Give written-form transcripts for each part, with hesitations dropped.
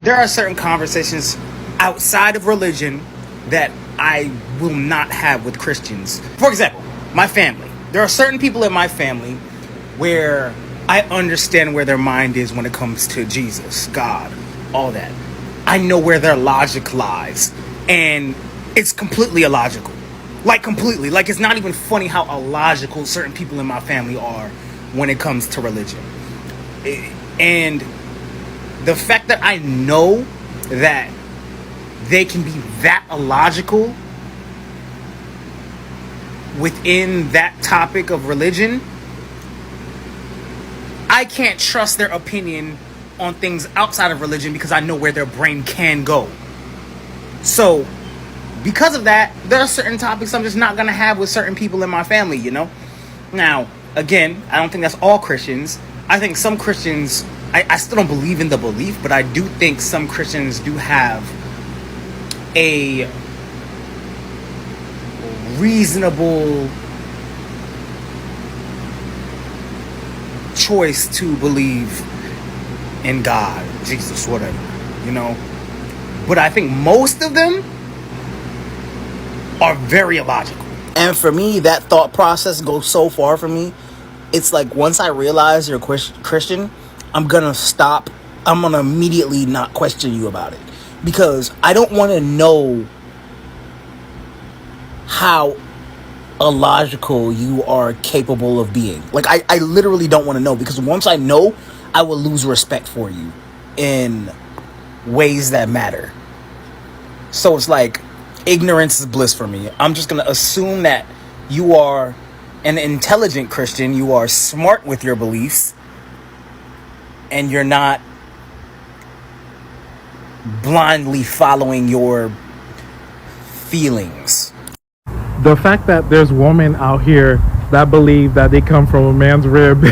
There are certain conversations outside of religion that I will not have with Christians. For example, my family. There are certain people in my family where I understand where their mind is when it comes to Jesus, God, all that. I know where their logic lies. And it's completely illogical. Like, completely. Like, it's not even funny how illogical certain people in my family are when it comes to religion. And the fact that I know that they can be that illogical within that topic of religion, I can't trust their opinion on things outside of religion because I know where their brain can go. So, because of that, there are certain topics I'm just not going to have with certain people in my family, you know? Now, again, I don't think that's all Christians. I think some Christians, I still don't believe in the belief, but I do think some Christians do have a reasonable choice to believe in God, Jesus, whatever, you know? But I think most of them are very illogical. And for me, that thought process goes so far for me. It's like once I realize you're a Christian, I'm gonna stop. I'm gonna immediately not question you about it. Because I don't want to know how illogical you are capable of being. Like, I literally don't want to know. Because once I know, I will lose respect for you in ways that matter. So it's like, ignorance is bliss for me. I'm just going to assume that you are an intelligent Christian. You are smart with your beliefs. And you're not blindly following your feelings. The fact that there's women out here that believe that they come from a man's rib.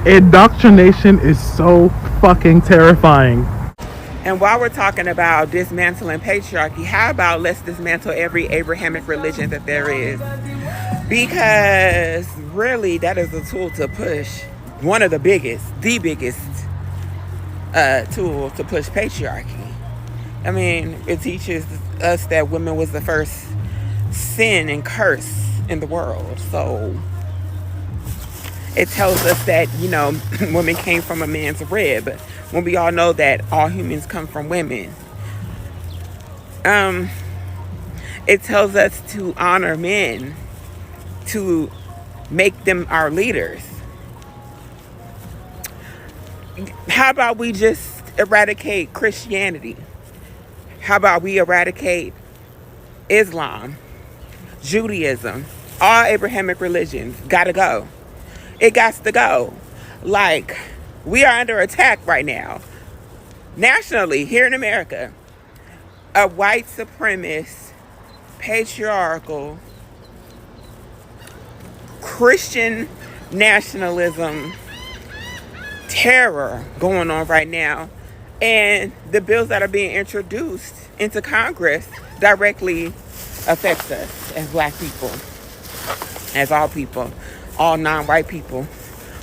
Indoctrination is so fucking terrifying. And while we're talking about dismantling patriarchy, how about let's dismantle every Abrahamic religion that there is? Because really, that is a tool to push, one of the biggest tool to push patriarchy. I mean, it teaches us that women was the first sin and curse in the world. So it tells us that, women came from a man's rib, when we all know that all humans come from women. It tells us to honor men, to make them our leaders. How about we just eradicate Christianity? How about we eradicate Islam, Judaism, all Abrahamic religions? Gotta go. It got to go. Like, we are under attack right now. Nationally, here in America, a white supremacist, patriarchal, Christian nationalism terror going on right now. And the bills that are being introduced into Congress directly affects us as black people, as all non-white people,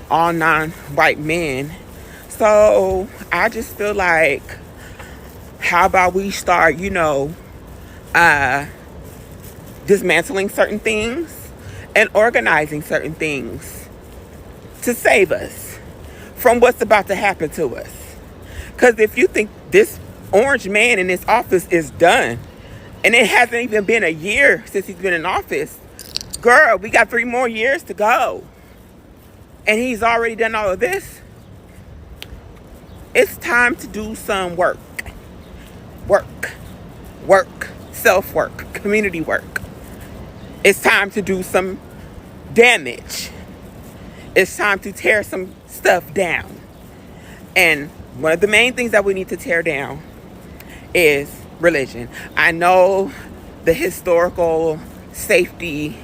all non-white men. So I just feel like, how about we start, dismantling certain things and organizing certain things to save us from what's about to happen to us. Because if you think this orange man in this office is done, and it hasn't even been a year since he's been in office, girl, we got 3 more years to go. And he's already done all of this. It's time to do some work. Self-work, community work. It's time to do some damage. It's time to tear some stuff down. And one of the main things that we need to tear down is religion. I know the historical safety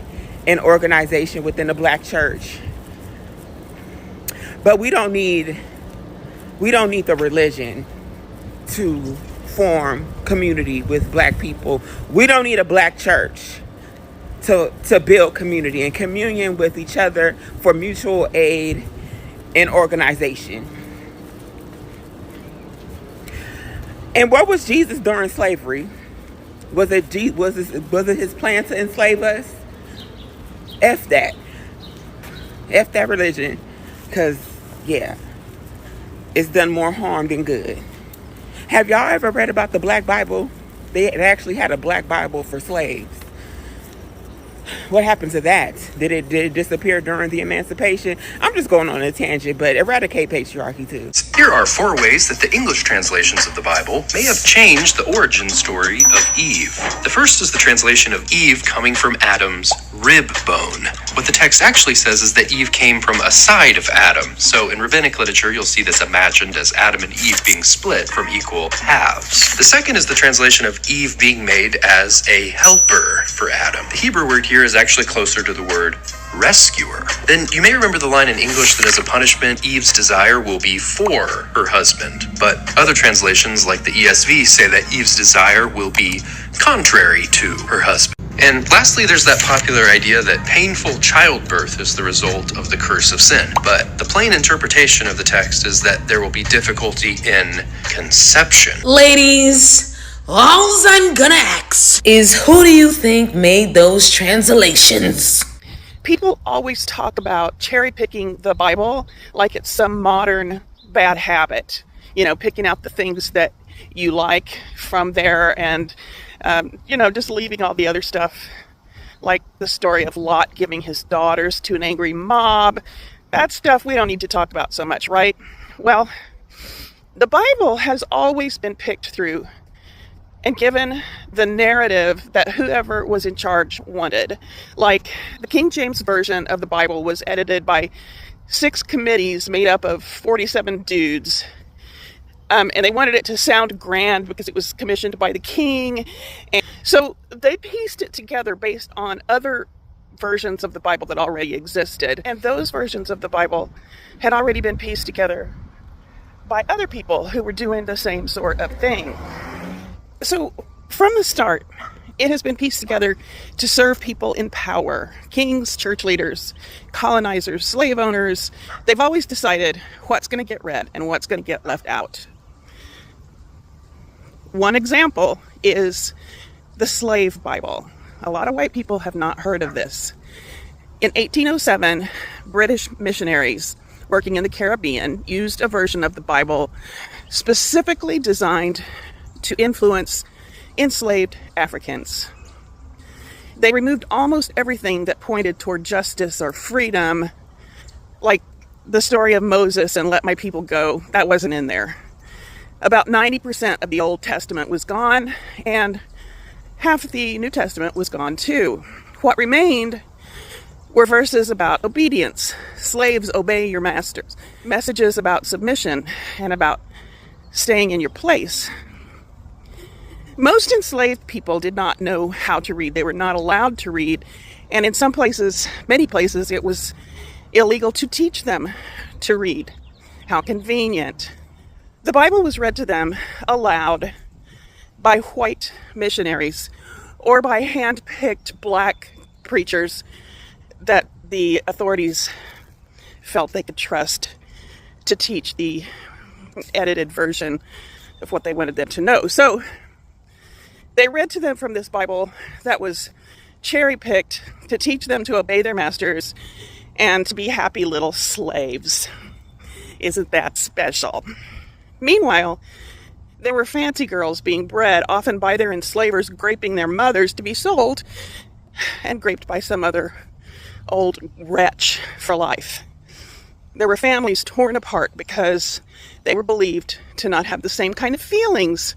and organization within the black church, but we don't need the religion to form community with black people. We don't need a black church to build community and communion with each other for mutual aid and organization. And what was Jesus during slavery? Was it his plan to enslave us? F that. F that religion. Because, yeah, it's done more harm than good. Have y'all ever read about the Black Bible? They actually had a Black Bible for slaves. What happened to that? Did it disappear during the emancipation? I'm just going on a tangent, but eradicate patriarchy too. Here are 4 ways that the English translations of the Bible may have changed the origin story of Eve. The first is the translation of Eve coming from Adam's rib bone. What the text actually says is that Eve came from a side of Adam. So in rabbinic literature, you'll see this imagined as Adam and Eve being split from equal halves. The second is the translation of Eve being made as a helper for Adam. The Hebrew word here is actually closer to the word rescuer. Then you may remember the line in English that as a punishment, Eve's desire will be for her husband. But other translations, like the ESV, say that Eve's desire will be contrary to her husband. And lastly, there's that popular idea that painful childbirth is the result of the curse of sin. But the plain interpretation of the text is that there will be difficulty in conception. Ladies, all I'm gonna ask is, who do you think made those translations? People always talk about cherry picking the Bible like it's some modern bad habit. You know, picking out the things that you like from there and, just leaving all the other stuff, like the story of Lot giving his daughters to an angry mob. That stuff we don't need to talk about so much, right? Well, the Bible has always been picked through and given the narrative that whoever was in charge wanted. Like, the King James Version of the Bible was edited by 6 committees made up of 47 dudes. And they wanted it to sound grand because it was commissioned by the king. And so they pieced it together based on other versions of the Bible that already existed. And those versions of the Bible had already been pieced together by other people who were doing the same sort of thing. So from the start, it has been pieced together to serve people in power. Kings, church leaders, colonizers, slave owners. They've always decided what's going to get read and what's going to get left out. One example is the Slave Bible. A lot of white people have not heard of this. In 1807, British missionaries working in the Caribbean used a version of the Bible specifically designed to influence enslaved Africans. They removed almost everything that pointed toward justice or freedom, like the story of Moses and let my people go. That wasn't in there. About 90% of the Old Testament was gone, and half of the New Testament was gone too. What remained were verses about obedience. Slaves, obey your masters. Messages about submission and about staying in your place. Most enslaved people did not know how to read. They were not allowed to read. And in some places, many places, it was illegal to teach them to read. How convenient. The Bible was read to them aloud by white missionaries or by hand-picked black preachers that the authorities felt they could trust to teach the edited version of what they wanted them to know. So they read to them from this Bible that was cherry-picked to teach them to obey their masters and to be happy little slaves. Isn't that special? Meanwhile, there were fancy girls being bred, often by their enslavers, graping their mothers to be sold and raped by some other old wretch for life. There were families torn apart because they were believed to not have the same kind of feelings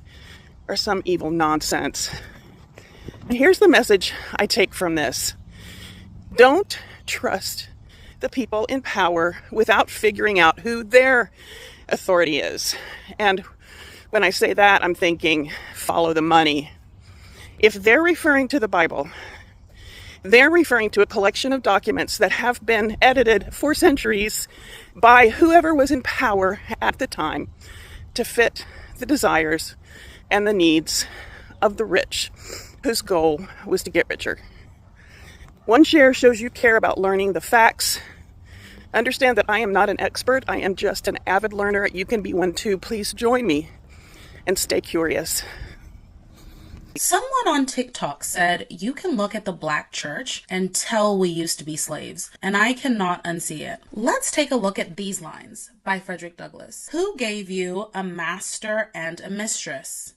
or some evil nonsense. And here's the message I take from this. Don't trust the people in power without figuring out who their authority is. And when I say that, I'm thinking follow the money. If they're referring to the Bible, they're referring to a collection of documents that have been edited for centuries by whoever was in power at the time to fit the desires and the needs of the rich, whose goal was to get richer. One share shows you care about learning the facts. Understand that I am not an expert. I am just an avid learner. You can be one too. Please join me. and stay curious. Someone on TikTok said you can look at the black church and tell we used to be slaves, and I cannot unsee it. Let's take a look at these lines by Frederick Douglass. Who gave you a master and a mistress?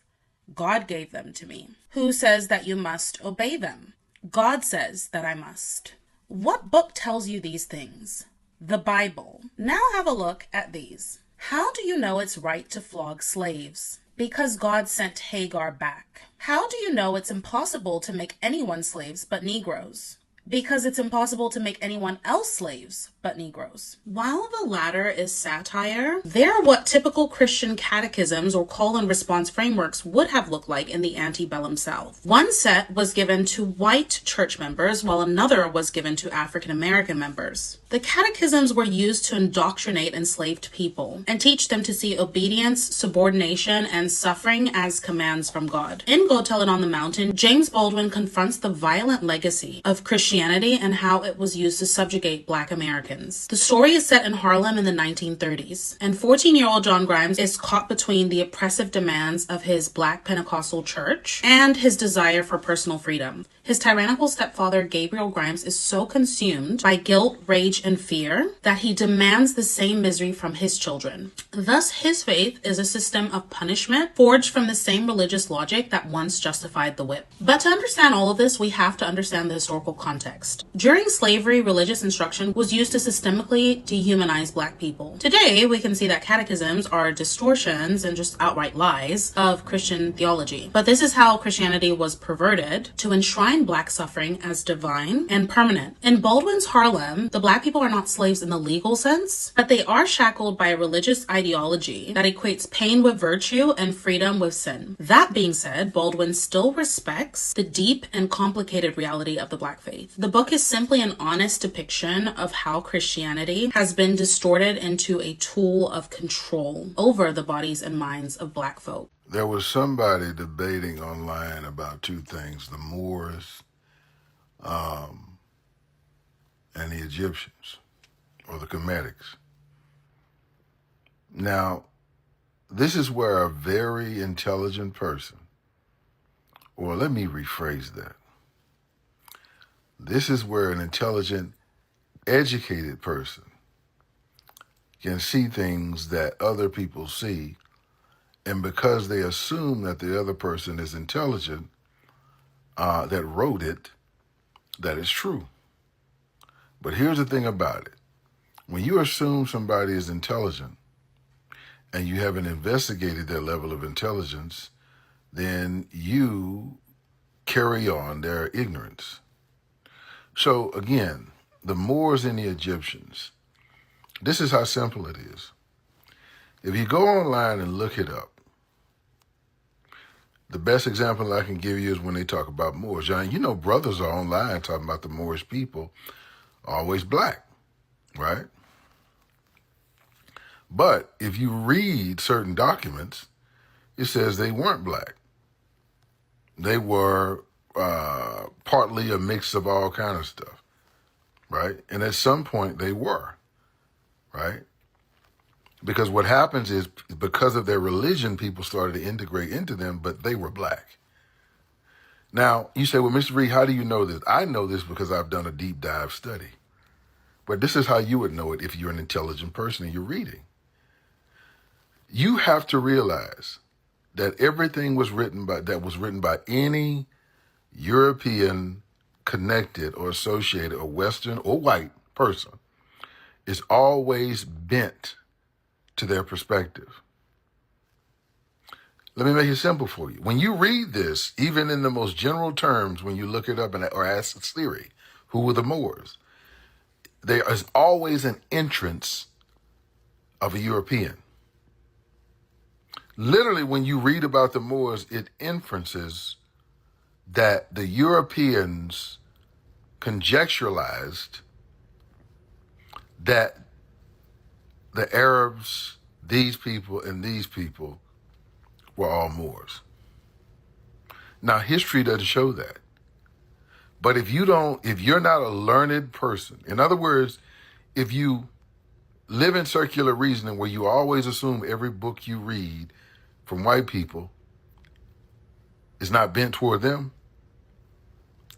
God gave them to me. Who says that you must obey them? God says that I must. What book tells you these things? The Bible. Now have a look at these. How do you know it's right to flog slaves? Because God sent Hagar back. How do you know it's impossible to make anyone slaves but Negroes? Because it's impossible to make anyone else slaves but Negroes. While the latter is satire, they're what typical Christian catechisms or call and response frameworks would have looked like in the antebellum South. One set was given to white church members, while another was given to African American members. The catechisms were used to indoctrinate enslaved people and teach them to see obedience, subordination, and suffering as commands from God. In Go Tell It on the Mountain, James Baldwin confronts the violent legacy of Christianity and how it was used to subjugate Black Americans. The story is set in Harlem in the 1930s, and 14-year-old John Grimes is caught between the oppressive demands of his Black Pentecostal church and his desire for personal freedom. His tyrannical stepfather, Gabriel Grimes, is so consumed by guilt, rage, and fear that he demands the same misery from his children. Thus, his faith is a system of punishment forged from the same religious logic that once justified the whip. But to understand all of this, we have to understand the historical context. During slavery, religious instruction was used to systemically dehumanize Black people. Today, we can see that catechisms are distortions and just outright lies of Christian theology. But this is how Christianity was perverted to enshrine Black suffering as divine and permanent. In Baldwin's Harlem, the Black people are not slaves in the legal sense, but they are shackled by a religious ideology that equates pain with virtue and freedom with sin. That being said, Baldwin still respects the deep and complicated reality of the Black faith. The book is simply an honest depiction of how Christianity has been distorted into a tool of control over the bodies and minds of Black folk. There was somebody debating online about two things, the Moors and the Egyptians, or the Kemetics. Now, this is where a very intelligent person, or let me rephrase that. This is where an intelligent, educated person can see things that other people see, and because they assume that the other person is intelligent, that wrote it, that is true. But here's the thing about it. When you assume somebody is intelligent and you haven't investigated their level of intelligence, then you carry on their ignorance. So again, the Moors and the Egyptians, this is how simple it is. If you go online and look it up, the best example I can give you is when they talk about Moors. John, you know, brothers are online talking about the Moorish people, always Black, right? But if you read certain documents, it says they weren't Black. They were partly a mix of all kind of stuff, right? And at some point they were, right? Because what happens is, because of their religion, people started to integrate into them, but they were Black. Now, you say, well, Mr. Reed, how do you know this? I know this because I've done a deep dive study. But this is how you would know it if you're an intelligent person and you're reading. You have to realize that everything was written by any European connected or associated or Western or white person is always bent to their perspective. Let me make it simple for you. When you read this, even in the most general terms, when you look it up or ask Siri, who were the Moors, there is always an entrance of a European. Literally, when you read about the Moors, it inferences that the Europeans conjecturalized that the Arabs, these people, and these people were all Moors. Now, history doesn't show that. But if you're not a learned person, in other words, if you live in circular reasoning where you always assume every book you read from white people is not bent toward them,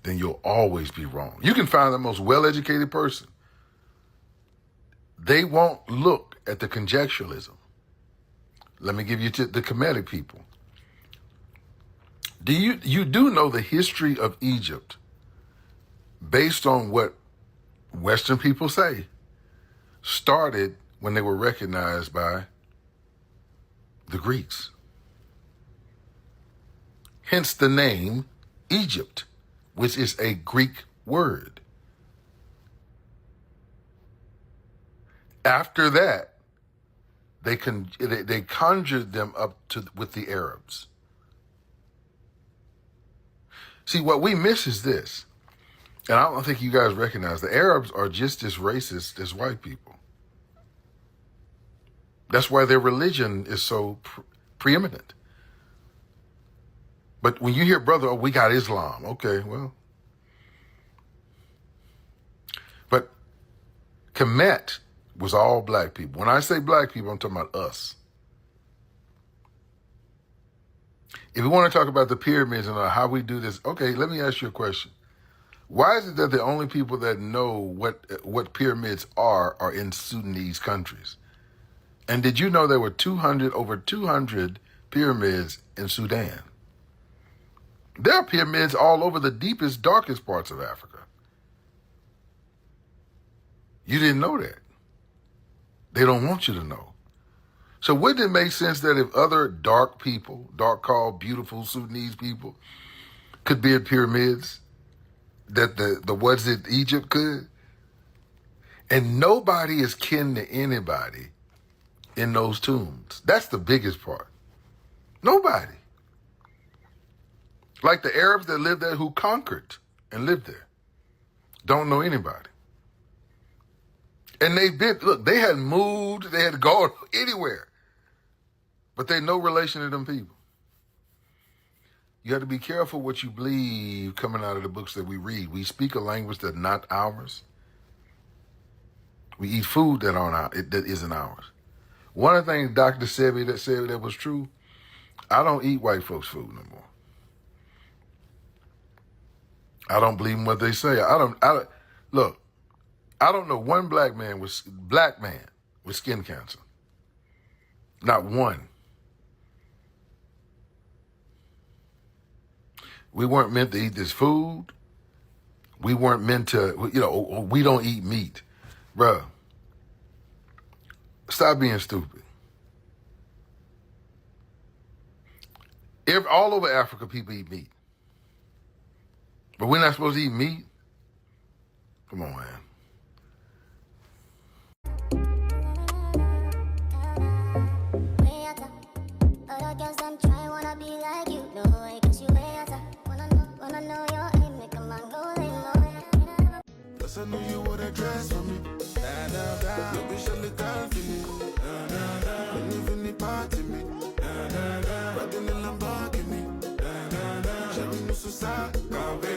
then you'll always be wrong. You can find the most well-educated person. They won't look at the conjecturalism. Let me give you to the Kemetic people. You do know the history of Egypt based on what Western people say started when they were recognized by the Greeks. Hence the name Egypt, which is a Greek word. After that, they conjured them up with the Arabs. See, what we miss is this, and I don't think you guys recognize, the Arabs are just as racist as white people. That's why their religion is so preeminent. But when you hear, brother, oh, we got Islam. Okay, well. But Kemet was all black people. When I say black people, I'm talking about us. If we want to talk about the pyramids and how we do this, okay, let me ask you a question. Why is it that the only people that know what pyramids are in Sudanese countries? And did you know there were over 200 pyramids in Sudan? There are pyramids all over the deepest, darkest parts of Africa. You didn't know that. They don't want you to know. So wouldn't it make sense that if other dark people, dark-called, beautiful Sudanese people, could build pyramids, that the ones that Egypt could? And nobody is kin to anybody in those tombs. That's the biggest part. Nobody. Like the Arabs that lived there who conquered and lived there. Don't know anybody. And they had moved, they had gone anywhere. But they're no relation to them people. You have to be careful what you believe coming out of the books that we read. We speak a language that's not ours. We eat food that isn't ours. One of the things Dr. Sebi said that was true, I don't eat white folks' food no more. I don't believe in what they say. Look, I don't know one black man with skin cancer. Not one. We weren't meant to eat this food. We weren't meant to, we don't eat meat. Bruh, stop being stupid. All over Africa, people eat meat. But we're not supposed to eat meat? Come on, man. I knew you would have dressed for me. Maybe she'll look out for me. When you feel the party me. Riding in Lamborghini. J'avais nous sous ça. Campé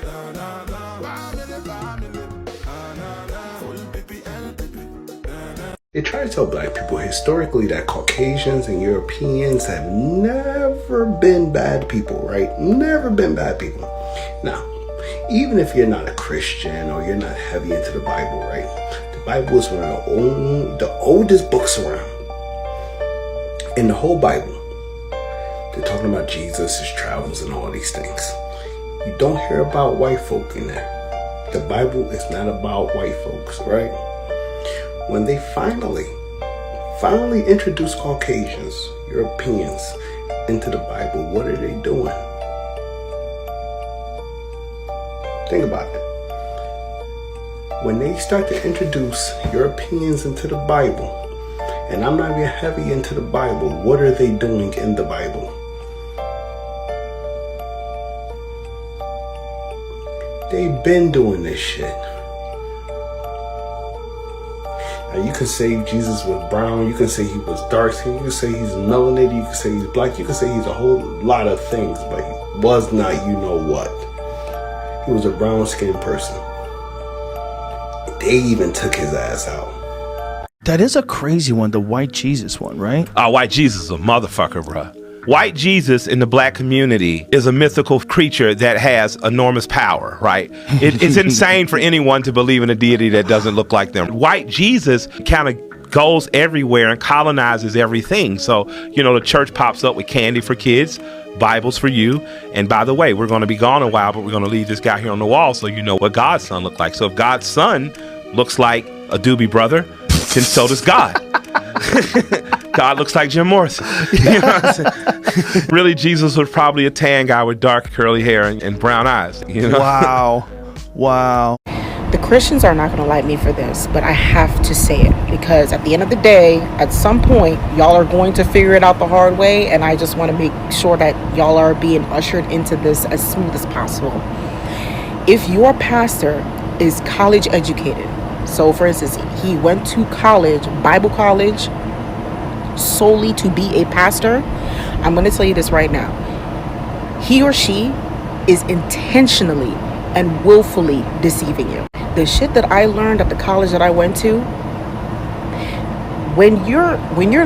They try to tell black people historically that Caucasians and Europeans have never been bad people, right? Never been bad people. Now, even if you're not a Christian or you're not heavy into the Bible, right? The Bible is one of the oldest books around. In the whole Bible, they're talking about Jesus, his travels, and all these things. You don't hear about white folk in there. The Bible is not about white folks, right? When they finally introduce Caucasians, Europeans into the Bible, what are they doing? Think about it. When they start to introduce Europeans into the Bible, and I'm not even heavy into the Bible, what are they doing in the Bible? They've been doing this shit. Now you can say Jesus was brown, you can say he was dark skinned, you can say he's melanated, you can say he's black, you can say he's a whole lot of things, but he was not you know what. He was a brown skinned person. They even took his ass out. That is a crazy one, the white Jesus one, right? White Jesus is a motherfucker, bruh. White Jesus in the black community is a mythical creature that has enormous power, right? It's insane for anyone to believe in a deity that doesn't look like them. White Jesus kind of goes everywhere and colonizes everything. So, the church pops up with candy for kids, Bibles for you. And by the way, we're going to be gone a while, but we're going to leave this guy here on the wall so you know what God's son looked like. So if God's son looks like a Doobie Brother, then so does God. God looks like Jim Morrison. You know what I'm saying? Really, Jesus was probably a tan guy with dark curly hair and brown eyes. Wow. The Christians are not going to like me for this, but I have to say it because at the end of the day, at some point, y'all are going to figure it out the hard way, and I just want to make sure that y'all are being ushered into this as smooth as possible. If your pastor is college educated, so for instance, he went to college, Bible college, solely to be a pastor, I'm going to tell you this right now. He or she is intentionally and willfully deceiving you. The shit that I learned at the college that I went to, when you're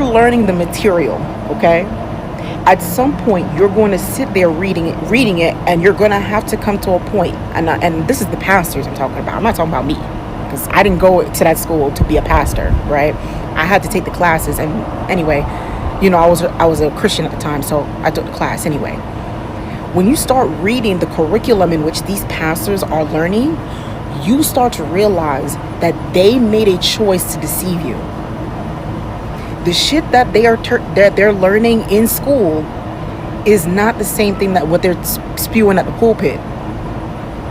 learning the material, okay, at some point you're going to sit there reading it, and you're going to have to come to a point, and this is the pastors I'm talking about. I'm not talking about me, because I didn't go to that school to be a pastor, right? I had to take the classes, and anyway, I was a Christian at the time, so I took the class anyway. When you start reading the curriculum in which these pastors are learning, you start to realize that they made a choice to deceive you. The shit that they're learning in school is not the same thing that what they're spewing at the pulpit.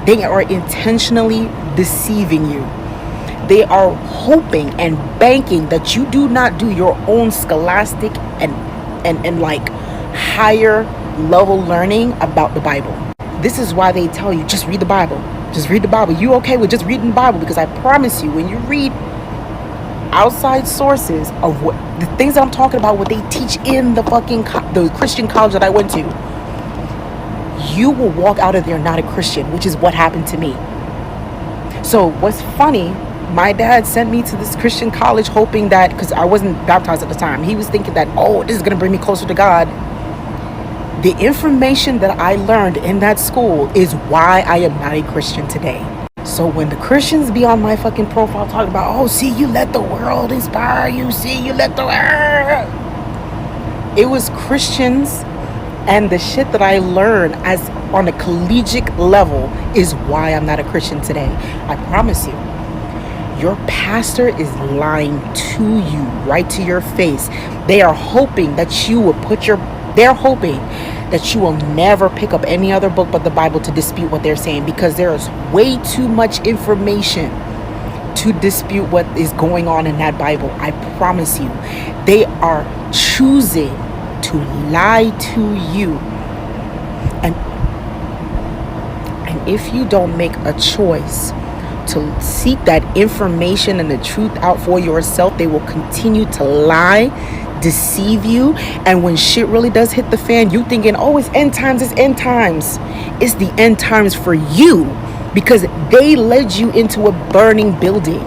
They are intentionally deceiving you. They are hoping and banking that you do not do your own scholastic and like higher level learning about the Bible. This is why they tell you, just read the Bible. Just read the Bible. You okay with just reading the Bible? Because I promise you, when you read outside sources of what the things that I'm talking about, what they teach in the the Christian college that I went to, you will walk out of there not a Christian, which is what happened to me. So what's funny, my dad sent me to this Christian college hoping that, because I wasn't baptized at the time, he was thinking that, oh, this is going to bring me closer to God. The information that I learned in that school is why I am not a Christian today. So when the Christians be on my fucking profile talking about, oh, see, you let the world inspire you, see, you let the world. It was Christians and the shit that I learned as on a collegiate level is why I'm not a Christian today. I promise you. Your pastor is lying to you, right to your face. They are hoping that you will they're hoping that you will never pick up any other book but the Bible to dispute what they're saying, because there is way too much information to dispute what is going on in that Bible. I promise you. They are choosing to lie to you. And if you don't make a choice to seek that information and the truth out for yourself, they will continue to lie, deceive you, and when shit really does hit the fan, you thinking, oh, it's end times. It's the end times for you, because they led you into a burning building,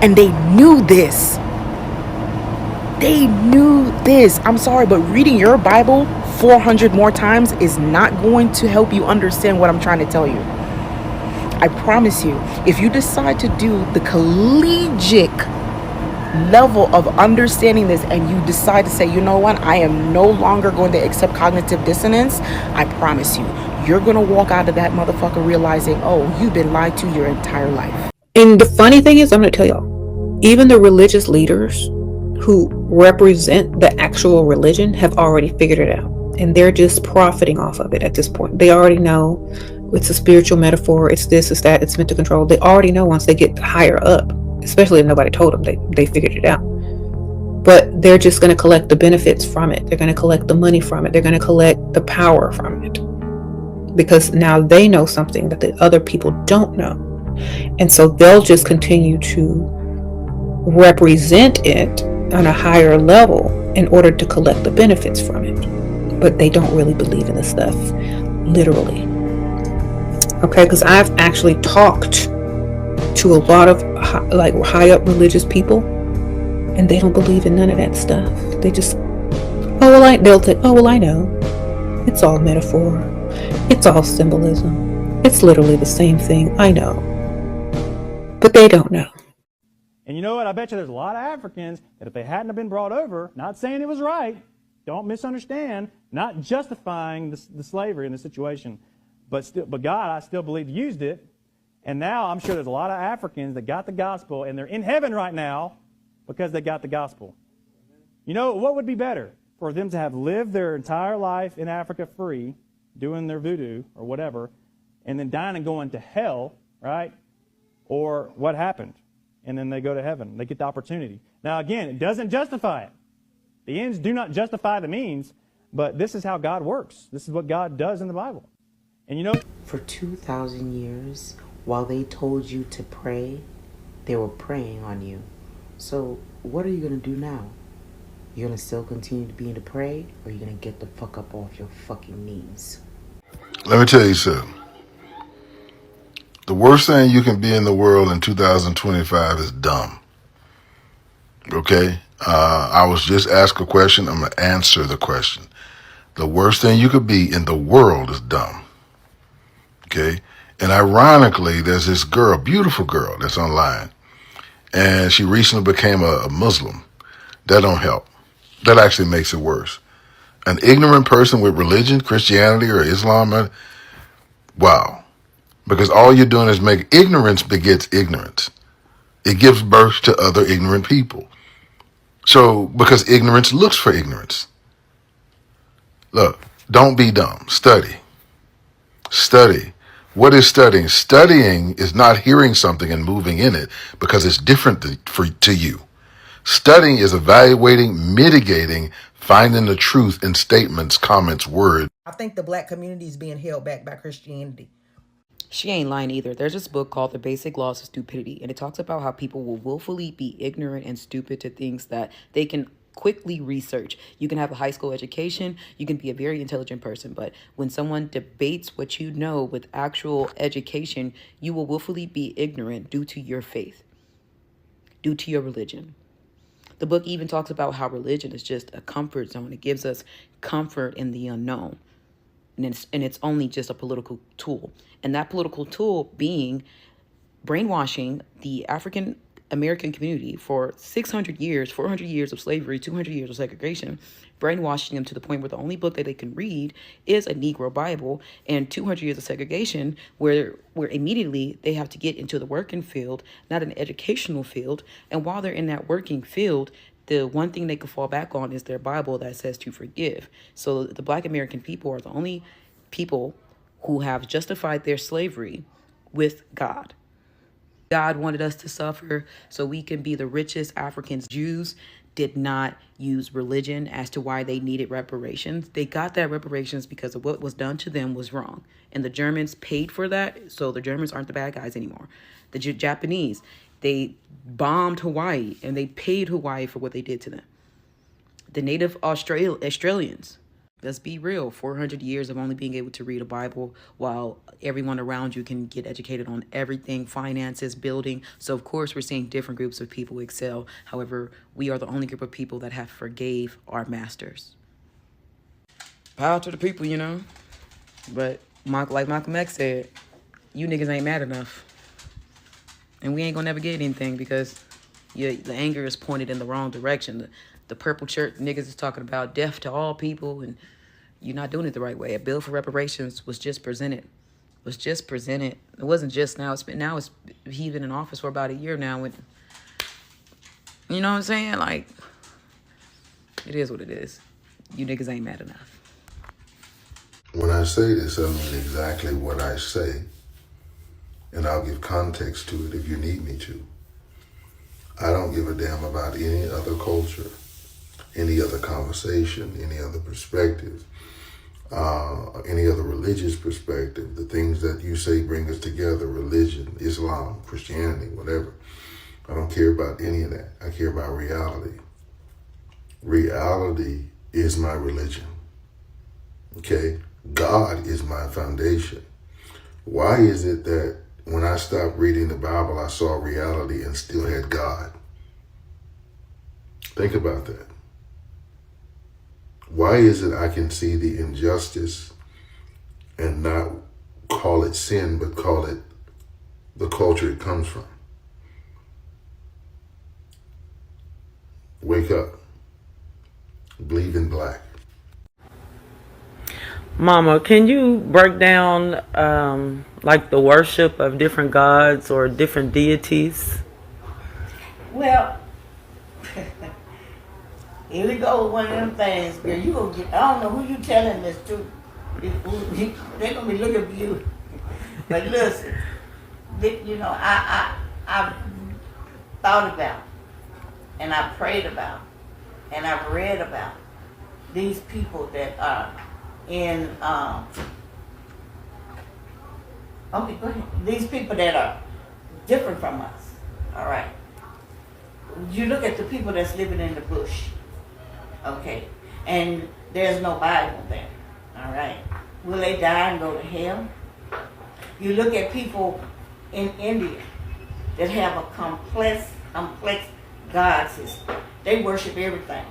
and they knew this. I'm sorry, but reading your Bible 400 more times is not going to help you understand what I'm trying to tell you. I promise you, if you decide to do the collegiate level of understanding this, and you decide to say, you know what, I am no longer going to accept cognitive dissonance, I promise you, you're going to walk out of that motherfucker realizing, oh, you've been lied to your entire life. And the funny thing is, I'm going to tell y'all, even the religious leaders who represent the actual religion have already figured it out, and they're just profiting off of it at this point. They already know it's a spiritual metaphor, it's this, it's that, it's meant to control. They already know once they get higher up, especially if nobody told them, they figured it out. But they're just going to collect the benefits from it. They're going to collect the money from it. They're going to collect the power from it, because now they know something that the other people don't know. And so they'll just continue to represent it on a higher level in order to collect the benefits from it. But they don't really believe in this stuff, literally. Okay, because I've actually talked to a lot of high up religious people, and they don't believe in none of that stuff. They just Oh, well, I know. It's all metaphor. It's all symbolism. It's literally the same thing. I know. But they don't know. And you know what? I bet you there's a lot of Africans that if they hadn't have been brought over, not saying it was right, don't misunderstand, not justifying the slavery in the situation, but God, I still believe, used it. And now I'm sure there's a lot of Africans that got the gospel, and they're in heaven right now because they got the gospel. You know, what would be better? For them to have lived their entire life in Africa free, doing their voodoo or whatever, and then dying and going to hell, right? Or what happened? And then they go to heaven. They get the opportunity. Now, again, it doesn't justify it. The ends do not justify the means, but this is how God works. This is what God does in the Bible. And you know, For 2,000 years, while they told you to pray, they were preying on you. So what are you going to do now? You're going to still continue to be in the pray, or you're going to get the fuck up off your fucking knees? Let me tell you something. The worst thing you can be in the world in 2025 is dumb. Okay? I was just asked a question. I'm going to answer the question. The worst thing you could be in the world is dumb. Okay? And ironically, there's this girl, beautiful girl, that's online. And she recently became a Muslim. That don't help. That actually makes it worse. An ignorant person with religion, Christianity or Islam, wow. Because all you're doing is make ignorance begets ignorance. It gives birth to other ignorant people. So, because ignorance looks for ignorance. Look, don't be dumb. Study. Study. What is studying? Studying is not hearing something and moving in it because it's different to you. Studying is evaluating, mitigating, finding the truth in statements, comments, words. I think the black community is being held back by Christianity. She ain't lying either. There's this book called The Basic Laws of Stupidity, and it talks about how people will willfully be ignorant and stupid to things that they can quickly research. You can have a high school education, you can be a very intelligent person, but when someone debates what you know with actual education, you will willfully be ignorant due to your faith, due to your religion. The book even talks about how religion is just a comfort zone. It gives us comfort in the unknown. And it's only just a political tool. And that political tool being brainwashing the African American community for 600 years, 400 years of slavery, 200 years of segregation, brainwashing them to the point where the only book that they can read is a Negro Bible, and 200 years of segregation where immediately they have to get into the working field, not an educational field. And while they're in that working field, the one thing they can fall back on is their Bible that says to forgive. So the Black American people are the only people who have justified their slavery with God. God wanted us to suffer so we can be the richest Africans. Jews did not use religion as to why they needed reparations. They got that reparations because of what was done to them was wrong. And the Germans paid for that, so the Germans aren't the bad guys anymore. The Japanese, they bombed Hawaii and they paid Hawaii for what they did to them. The native Australians, let's be real, 400 years of only being able to read a Bible while everyone around you can get educated on everything, finances, building. So of course we're seeing different groups of people excel. However, we are the only group of people that have forgave our masters. Power to the people, you know. But like Malcolm X said, you niggas ain't mad enough. And we ain't gonna never get anything because the anger is pointed in the wrong direction. The purple shirt niggas is talking about death to all people, and you're not doing it the right way. A bill for reparations was just presented. It wasn't just now. He's been in office for about a year now. You know what I'm saying? Like, it is what it is. You niggas ain't mad enough. When I say this, I mean exactly what I say. And I'll give context to it if you need me to. I don't give a damn about any other culture, any other conversation, any other perspective, any other religious perspective. The things that you say bring us together, religion, Islam, Christianity, whatever. I don't care about any of that. I care about reality. Reality is my religion. Okay? God is my foundation. Why is it that when I stopped reading the Bible, I saw reality and still had God? Think about that. Why is it I can see the injustice and not call it sin, but call it the culture it comes from? Wake up. Believe in black. Mama, can you break down like the worship of different gods or different deities? Well, here we go with one of them things, girl. You gonna get, I don't know who you telling this to. They're gonna be looking for you. But listen, you know, I've thought about, and I prayed about, and I've read about these people that are in, okay, go ahead. These people that are different from us, all right. You look at the people that's living in the bush, okay, and there's no Bible there, all right. Will they die and go to hell? You look at people in India that have a complex God system. They worship everything,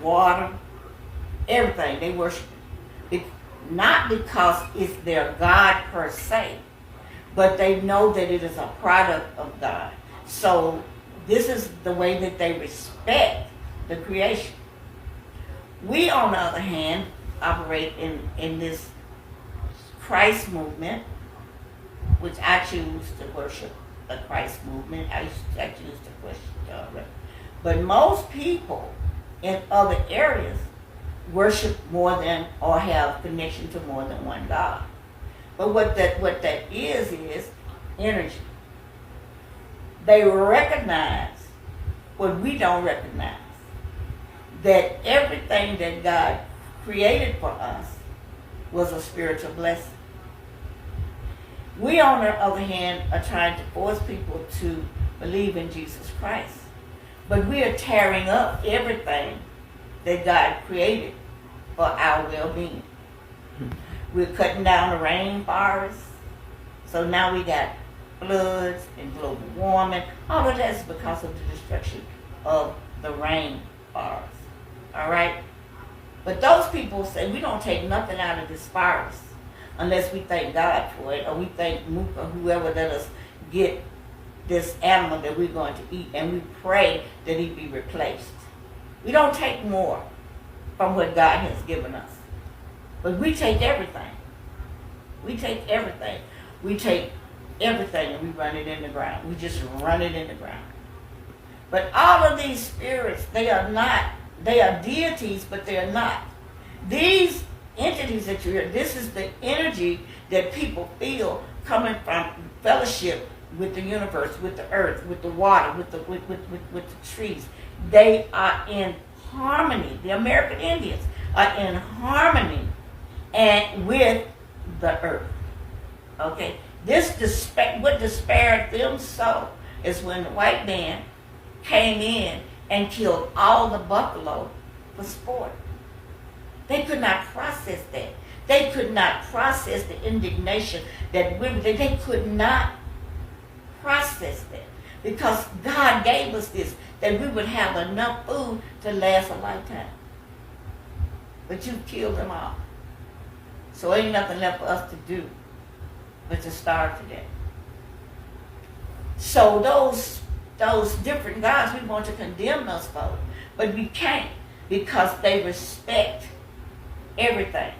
water, everything. They worship it, not because it's their God per se, but they know that it is a product of God. So this is the way that they respect the creation. We, on the other hand, operate in this Christ movement, which I choose to worship the Christ movement. I choose to worship God. But most people in other areas worship more than or have connection to more than one God. But what that is energy. They recognize what we don't recognize, that everything that God created for us was a spiritual blessing. We, on the other hand, are trying to force people to believe in Jesus Christ. But we are tearing up everything that God created for our well-being. We're cutting down the rainforests. So now we got floods and global warming. All of that is because of the destruction of the rainforests. All right? But those people say we don't take nothing out of this forest unless we thank God for it, or we thank Mook or whoever let us get this animal that we're going to eat, and we pray that he be replaced. We don't take more from what God has given us. But we take everything. We take everything. We take everything and we run it in the ground. We just run it in the ground. But all of these spirits, they are deities, but they are not. These entities that you hear, this is the energy that people feel coming from fellowship with the universe, with the earth, with the water, with the trees. They are in harmony. The American Indians are in harmony and with the earth. Okay? What despaired them so is when the white man came in and killed all the buffalo for sport. They could not process that. They could not process the indignation that they could not process that, because God gave us this, that we would have enough food to last a lifetime. But you killed them all. So ain't nothing left for us to do but to starve to death. So those different gods we want to condemn us for, but we can't, because they respect everything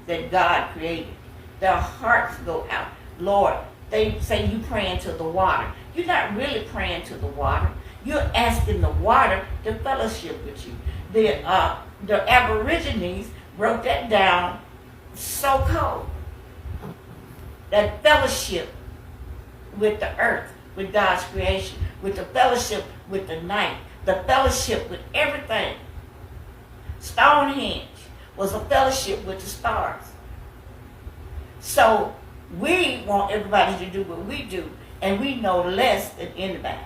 that God created. Their hearts go out. Lord, they say you praying to the water. You're not really praying to the water. You're asking the water to fellowship with you. The Aborigines wrote that down so cold. That fellowship with the earth, with God's creation, with the fellowship with the night, the fellowship with everything. Stonehenge was a fellowship with the stars. So we want everybody to do what we do, and we know less than anybody.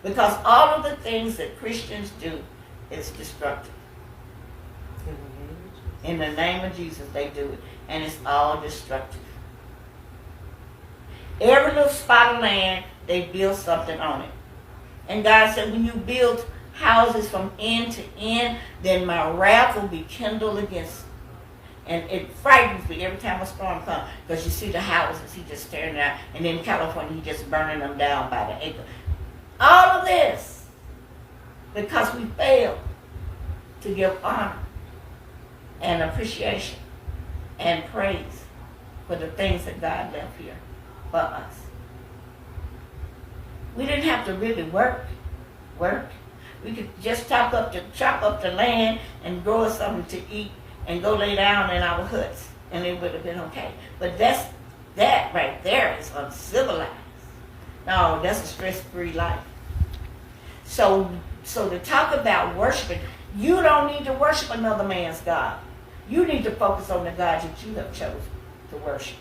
Because all of the things that Christians do is destructive. In the name of Jesus, they do it. And it's all destructive. Every little spot of land, they build something on it. And God said, when you build houses from end to end, then my wrath will be kindled against them. And it frightens me every time a storm comes, because you see the houses, he just tearing out, and in California, he just burning them down by the acre. All of this, because we fail to give honor and appreciation and praise for the things that God left here for us. We didn't have to really work. We could just chop up the land and grow us something to eat and go lay down in our huts, and it would have been okay. But that right there is uncivilized. No, that's a stress-free life. So to talk about worshiping, you don't need to worship another man's God. You need to focus on the God that you have chosen to worship.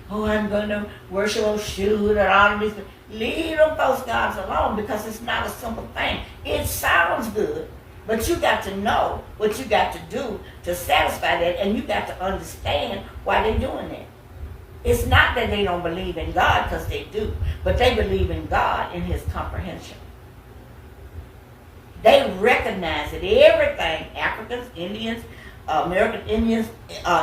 Oh, I'm going to worship Oshun and all of these things. Leave them false gods alone, because it's not a simple thing. It sounds good, but you got to know what you got to do to satisfy that, and you got to understand why they're doing that. It's not that they don't believe in God, because they do, but they believe in God in his comprehension. They recognize that everything, Africans, Indians, American Indians,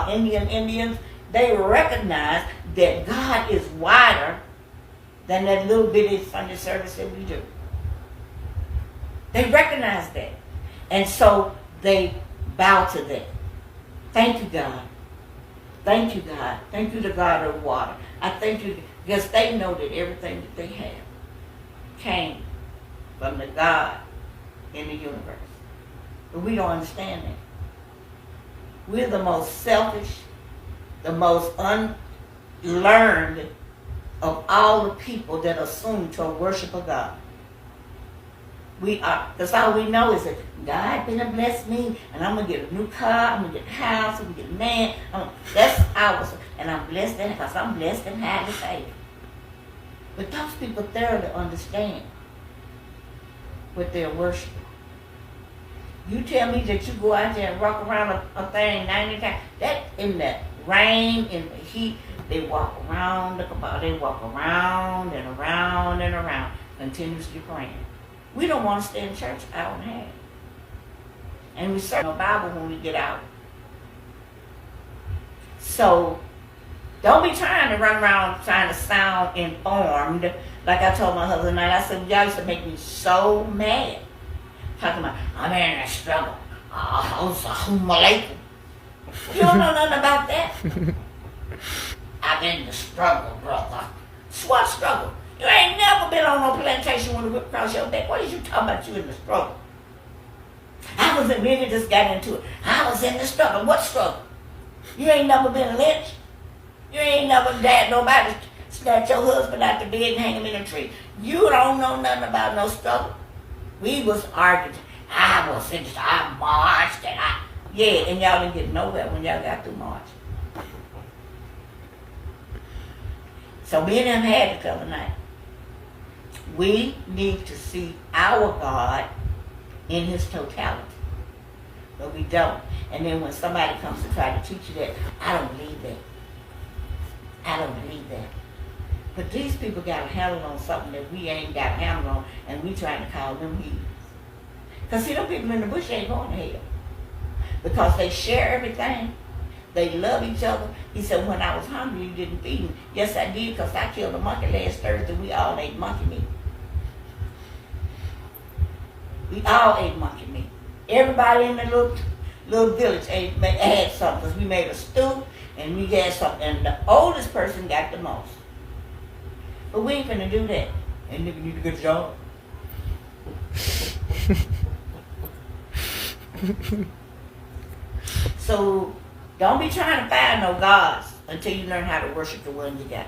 Indian Indians, they recognize that God is wider than that little bitty Sunday service that we do. They recognize that. And so they bow to that. Thank you, God. Thank you, God. Thank you, the God of water. I thank you, because they know that everything that they have came from the God in the universe. But we don't understand that. We're the most selfish, the most unlearned of all the people that assume to worship a God. We are, that's all we know is that God gonna bless me, and I'm gonna get a new car, I'm gonna get a house, I'm gonna get a man. That's ours, and I'm blessed because I'm blessed and highly favored. But those people thoroughly understand what they're worshiping. You tell me that you go out there and rock around a thing 90 times, that in the rain, in the heat, they walk around, they walk around and around and around, continuously praying. We don't want to stay in church an hour and a half. And we search the Bible when we get out. So don't be trying to run around trying to sound informed. Like I told my husband tonight, I said, y'all used to make me so mad. Talking about, I'm in a struggle. You don't know nothing about that. I'm in the struggle, brother. What struggle? You ain't never been on no plantation with a whip across your back. What is you talking about, you in the struggle? I was in, maybe just got into it. I was in the struggle. What struggle? You ain't never been lynched. You ain't never had nobody snatch your husband out the bed and hang him in a tree. You don't know nothing about no struggle. We was arguing. I marched and yeah, and y'all didn't get nowhere when y'all got through marching. So me and them had it the other night. We need to see our God in his totality. But we don't. And then when somebody comes to try to teach you that, I don't believe that. I don't believe that. But these people got a handle on something that we ain't got a handle on, and we trying to call them heathens. Because see, them people in the bush ain't going to hell. Because they share everything. They love each other. He said, when I was hungry, you didn't feed me. Yes, I did, because I killed a monkey last Thursday. We all ate monkey meat. We all ate monkey meat. Everybody in the little village had something, because we made a stew, and we had something. And the oldest person got the most. But we ain't finna do that. And nigga need a good job. So don't be trying to find no gods until you learn how to worship the one you got.